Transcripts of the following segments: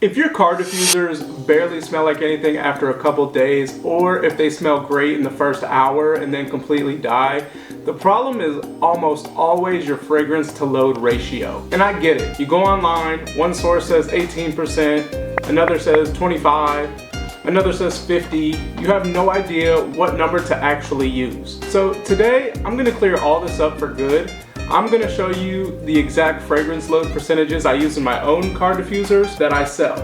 If your car diffusers barely smell like anything after a couple days, or if they smell great in the first hour and then completely die, the problem is almost always your fragrance to load ratio. And I get it. You go online, one source says 18%, another says 25, another says 50. You have no idea what number to actually use. So today, I'm gonna clear all this up for good. I'm going to show you the exact fragrance load percentages I use in my own car diffusers that I sell.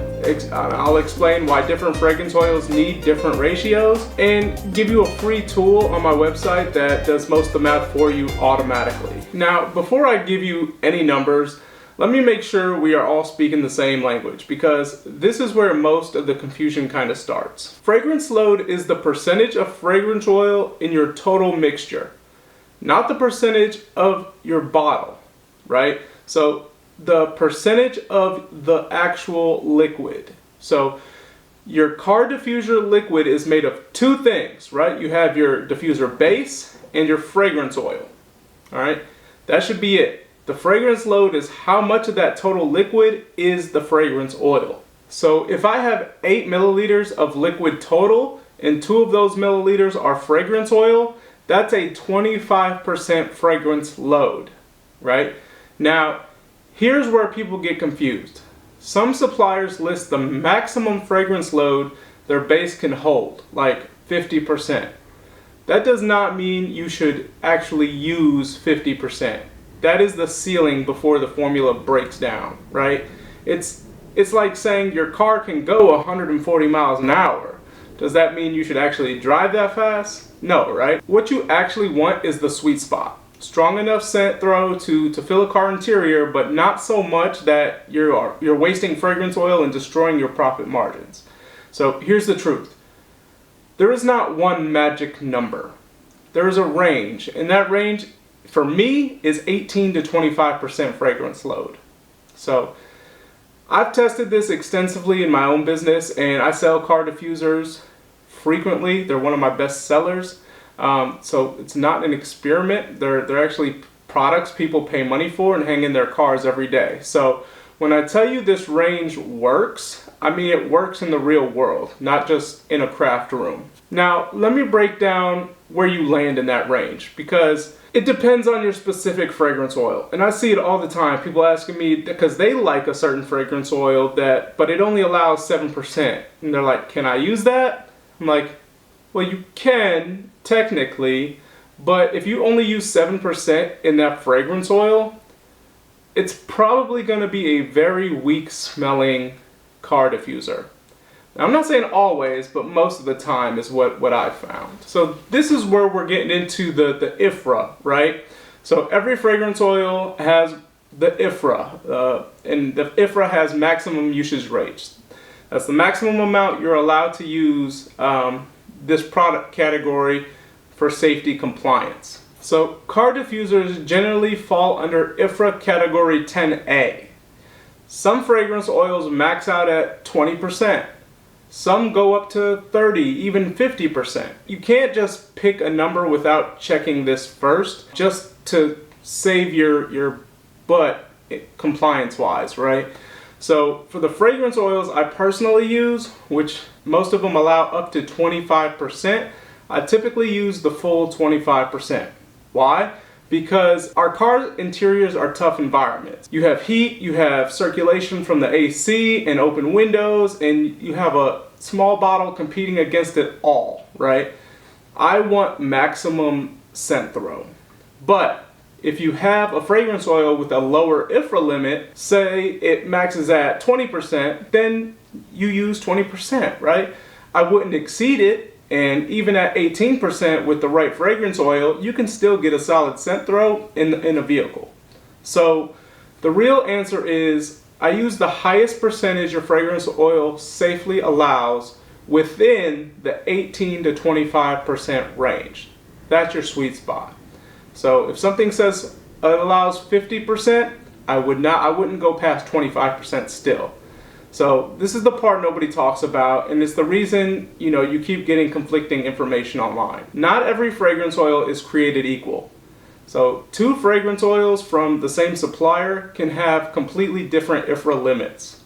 I'll explain why different fragrance oils need different ratios and give you a free tool on my website that does most of the math for you automatically. Now, before I give you any numbers, let me make sure we are all speaking the same language, because this is where most of the confusion kind of starts. Fragrance load is the percentage of fragrance oil in your total mixture, not the percentage of your bottle, right? So the percentage of the actual liquid. So your car diffuser liquid is made of two things, right? You have your diffuser base and your fragrance oil, all right? That should be it. The fragrance load is how much of that total liquid is the fragrance oil. So if I have 8 milliliters of liquid total and 2 of those milliliters are fragrance oil, that's a 25% fragrance load, right? Now, here's where people get confused. Some suppliers list the maximum fragrance load their base can hold, like 50%. That does not mean you should actually use 50%. That is the ceiling before the formula breaks down, right? It's like saying your car can go 140 miles an hour. Does that mean you should actually drive that fast? No, right? What you actually want is the sweet spot. Strong enough scent throw to fill a car interior, but not so much that you're wasting fragrance oil and destroying your profit margins. So here's the truth. There is not one magic number. There is a range, and that range for me is 18 to 25% fragrance load. So I've tested this extensively in my own business, and I sell car diffusers frequently. They're one of my best sellers. So it's not an experiment. They're actually products people pay money for and hang in their cars every day. So when I tell you this range works, I mean it works in the real world, not just in a craft room. Now, let me break down where you land in that range, because it depends on your specific fragrance oil. And I see it all the time. People asking me because they like a certain fragrance oil but it only allows 7%. And they're like, can I use that? I'm like, well, you can technically, but if you only use 7% in that fragrance oil, it's probably going to be a very weak smelling car diffuser. Now, I'm not saying always, but most of the time is what I've found. So this is where we're getting into the IFRA, right? So every fragrance oil has the IFRA, and the IFRA has maximum usage rates. That's the maximum amount you're allowed to use this product category for safety compliance. So car diffusers generally fall under IFRA Category 10A. Some fragrance oils max out at 20%. Some go up to 30, even 50%. You can't just pick a number without checking this first, just to save your butt compliance-wise, right? So for the fragrance oils I personally use, which most of them allow up to 25%, I typically use the full 25%. Why? Because our car interiors are tough environments. You have heat, you have circulation from the AC and open windows, and you have a small bottle competing against it all, right? I want maximum scent throw. But if you have a fragrance oil with a lower IFRA limit, say it maxes at 20%, then you use 20%, right? I wouldn't exceed it. And even at 18% with the right fragrance oil, you can still get a solid scent throw in a vehicle. So the real answer is I use the highest percentage your fragrance oil safely allows within the 18 to 25% range. That's your sweet spot. So if something says it allows 50%, I wouldn't go past 25% still. So this is the part nobody talks about, and it's the reason, you keep getting conflicting information online. Not every fragrance oil is created equal. So 2 fragrance oils from the same supplier can have completely different IFRA limits.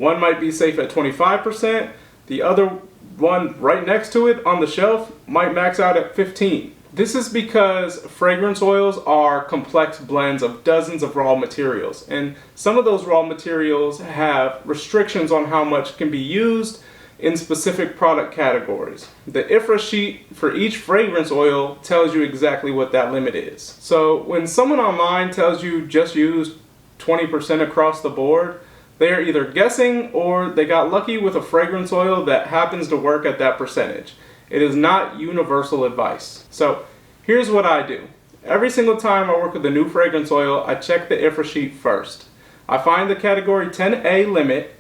One might be safe at 25%. The other one right next to it on the shelf might max out at 15. This is because fragrance oils are complex blends of dozens of raw materials, and some of those raw materials have restrictions on how much can be used in specific product categories. The IFRA sheet for each fragrance oil tells you exactly what that limit is. So when someone online tells you just use 20% across the board, they are either guessing or they got lucky with a fragrance oil that happens to work at that percentage. It is not universal advice. So here's what I do. Every single time I work with a new fragrance oil, I check the IFRA sheet first. I find the category 10A limit.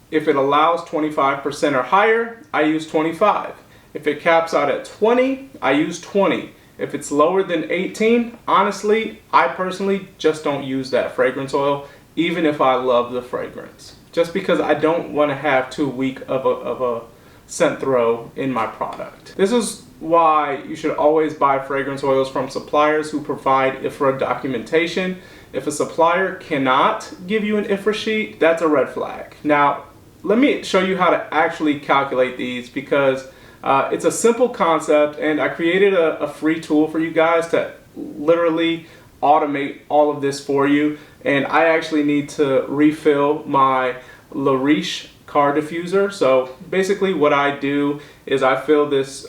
If it allows 25% or higher, I use 25. If it caps out at 20, I use 20. If it's lower than 18, honestly, I personally just don't use that fragrance oil, even if I love the fragrance. Just because I don't want to have too weak of a scent throw in my product. This is why you should always buy fragrance oils from suppliers who provide IFRA documentation. If a supplier cannot give you an IFRA sheet, that's a red flag. Now, let me show you how to actually calculate these, because it's a simple concept, and I created a free tool for you guys to literally automate all of this for you. And I actually need to refill my La Riche car diffuser. So basically what I do is I fill this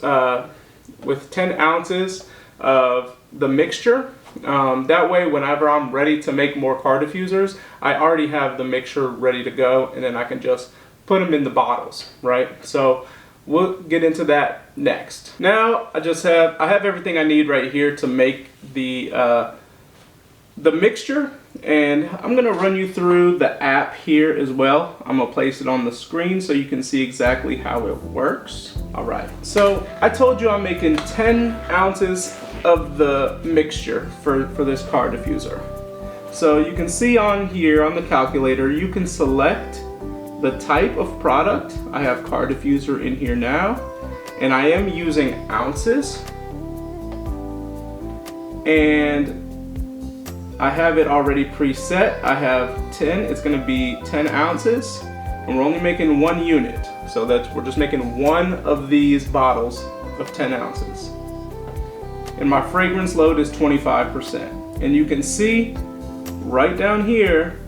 with 10 ounces of the mixture. That way, whenever I'm ready to make more car diffusers, I already have the mixture ready to go, and then I can just put them in the bottles, right? So we'll get into that next. Now I have everything I need right here to make the mixture, and I'm gonna run you through the app here as well. I'm gonna place it on the screen so you can see exactly how it works. All right, so I told you I'm making 10 ounces of the mixture for this car diffuser. So you can see on here on the calculator, you can select the type of product. I have car diffuser in here now, and I am using ounces, and I have it already preset. I have 10, it's gonna be 10 ounces, and we're only making one unit. So we're just making one of these bottles of 10 ounces. And my fragrance load is 25%. And you can see right down here,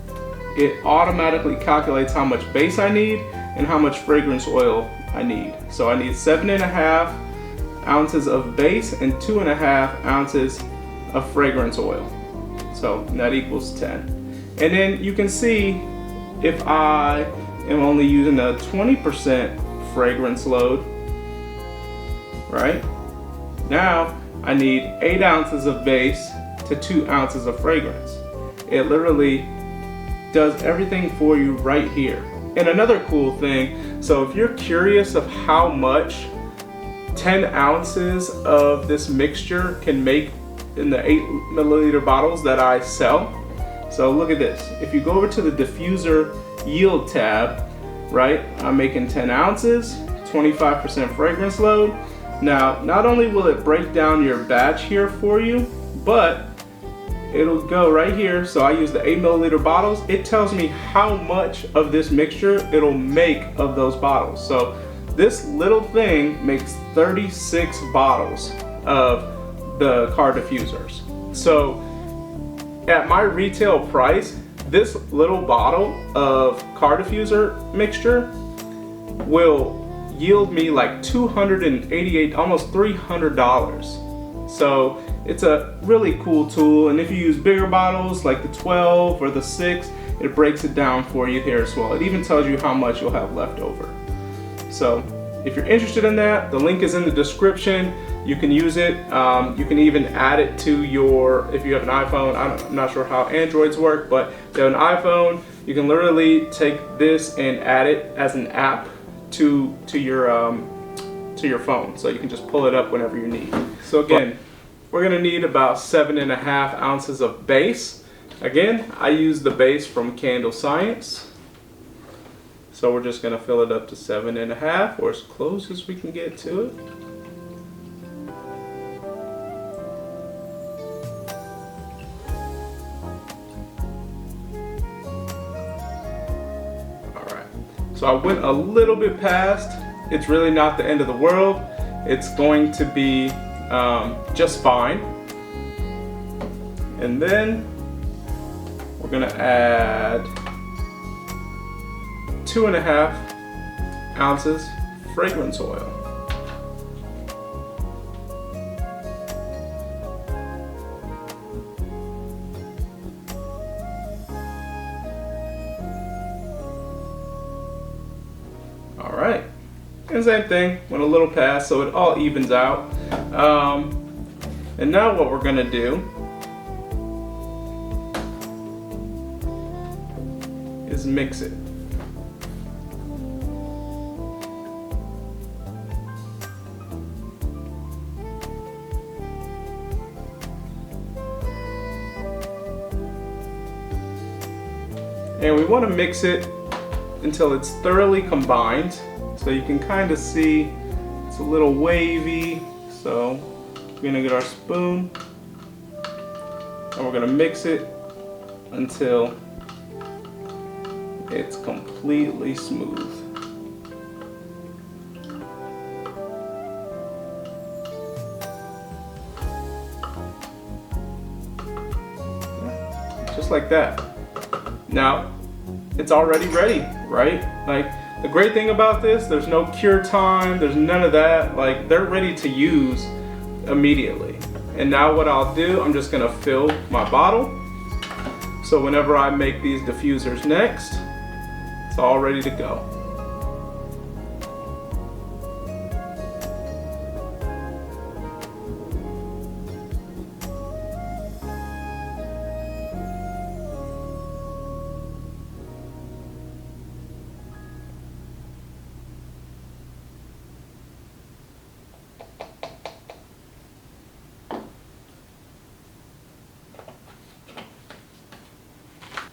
it automatically calculates how much base I need and how much fragrance oil I need. So I need 7.5 ounces of base and 2.5 ounces of fragrance oil. So that equals 10. And then you can see if I am only using a 20% fragrance load, right? Now I need 8 ounces of base to 2 ounces of fragrance. It literally does everything for you right here. And another cool thing, so if you're curious of how much 10 ounces of this mixture can make in the 8 milliliter bottles that I sell, so look at this. If you go over to the diffuser yield tab, right, I'm making 10 ounces, 25% fragrance load. Now, not only will it break down your batch here for you, but it'll go right here. So I use the 8 milliliter bottles. It tells me how much of this mixture it'll make of those bottles. So this little thing makes 36 bottles of the car diffusers. So at my retail price, this little bottle of car diffuser mixture will yield me like $288, almost $300. So it's a really cool tool, and if you use bigger bottles like the 12 or the 6, it breaks it down for you here as well. It even tells you how much you'll have left over. So if you're interested in that, the link is in the description. You can use it. You can even add it to if you have an iPhone. I'm not sure how Androids work, but if you have an iPhone, you can literally take this and add it as an app to your phone, so you can just pull it up whenever you need. So again, we're gonna need about 7.5 ounces of base. Again, I use the base from Candle Science, so we're just gonna fill it up to 7.5, or as close as we can get to it. I went a little bit past. It's really not the end of the world. It's going to be just fine. And then we're gonna add 2.5 ounces fragrance oil. All right, and same thing, went a little past, so it all evens out. And now what we're gonna do is mix it. And we want to mix it until it's thoroughly combined. So you can kind of see it's a little wavy. So we're going to get our spoon and we're going to mix it until it's completely smooth. Just like that. Now, it's already ready, right? Like, the great thing about this, there's no cure time, there's none of that. Like, they're ready to use immediately. And now what I'll do, I'm just gonna fill my bottle. So whenever I make these diffusers next, it's all ready to go.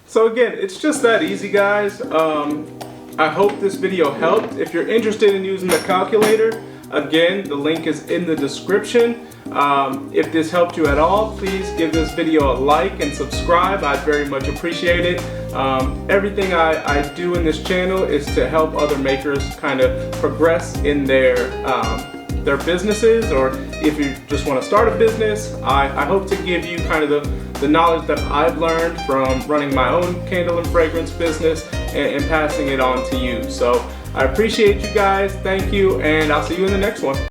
So again, it's just that easy, guys. I hope this video helped. If you're interested in using the calculator, again, the link is in the description. If this helped you at all, please give this video a like and subscribe. I'd very much appreciate it. Everything I do in this channel is to help other makers kind of progress in their businesses, or if you just want to start a business. I hope to give you kind of the knowledge that I've learned from running my own candle and fragrance business and passing it on to you. So I appreciate you guys. Thank you, and I'll see you in the next one.